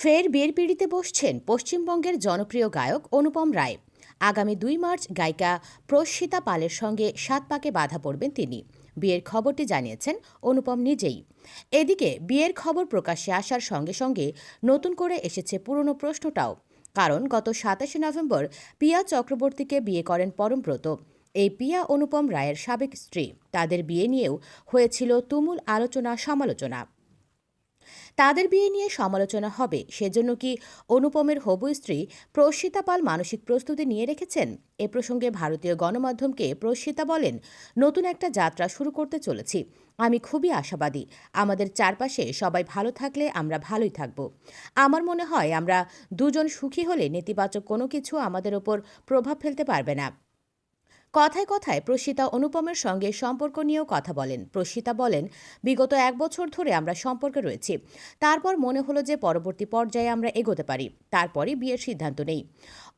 ফের বিয়ের পিঁড়িতে বসছেন পশ্চিমবঙ্গের জনপ্রিয় গায়ক অনুপম রায়। আগামী 2 মার্চ গায়িকা প্রস্মিতা পালের সঙ্গে 7 পাকে বাধা পড়বেন তিনি। বিয়ের খবরটি জানিয়েছেন অনুপম নিজেই। এদিকে বিয়ের খবর প্রকাশ্যে আসার সঙ্গে সঙ্গে নতুন করে এসেছে পুরনো প্রশ্নটাও। কারণ গত 27 নভেম্বর পিয়া চক্রবর্তীকে বিয়ে করেন পরমব্রত। এই পিয়া অনুপম রায়ের সাবেক স্ত্রী। তাদের বিয়ে নিয়েও হয়েছিল তুমুল আলোচনা সমালোচনা। তাদের বিয়ে নিয়ে সমালোচনা হবে, সেজন্য কি অনুপমের হবু স্ত্রী প্রস্মিতা পাল মানসিক প্রস্তুতি নিয়ে রেখেছেন? এ প্রসঙ্গে ভারতীয় গণমাধ্যমকে প্রস্মিতা বলেন, নতুন একটা যাত্রা শুরু করতে চলেছি। আমি খুবই আশাবাদী। আমাদের চারপাশে সবাই ভালো থাকলে আমরা ভালোই থাকব। আমার মনে হয় আমরা দুজন সুখী হলে নেতিবাচক কোনো কিছু আমাদের ওপর প্রভাব ফেলতে পারবে না। কথায় কথায় প্রস্মিতা অনুপমের সঙ্গে সম্পর্ক নিয়েও কথা বলেন। প্রস্মিতা বলেন, বিগত 1 বছর ধরে আমরা সম্পর্কে রয়েছি। তারপর মনে হলো যে পরবর্তী পর্যায়ে আমরা এগোতে পারি। তারপরই বিয়ের সিদ্ধান্ত নেই।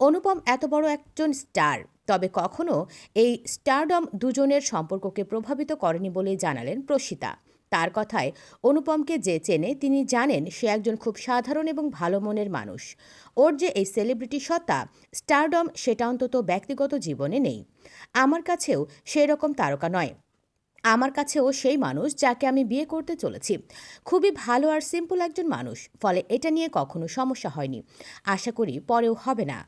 অনুপম এত বড় একজন স্টার, তবে কখনো এই স্টারডম দুজনের সম্পর্ককে প্রভাবিত করেনি বলেই জানালেন প্রস্মিতা। তার কথায়, অনুপমকে যে চেনে তিনি জানেন সে একজন খুব সাধারণ এবং ভালো মনের মানুষ। ওর যে এই সেলিব্রিটি সত্তা, স্টারডম, সেটা অন্তত ব্যক্তিগত জীবনে নেই। আমার কাছেও সেই রকম তারকা নয়। আমার কাছেও সেই মানুষ যাকে আমি বিয়ে করতে চলেছি। খুবই ভালো আর সিম্পল একজন মানুষ। ফলে এটা নিয়ে কখনো সমস্যা হয়নি। আশা করি পরেও হবে না।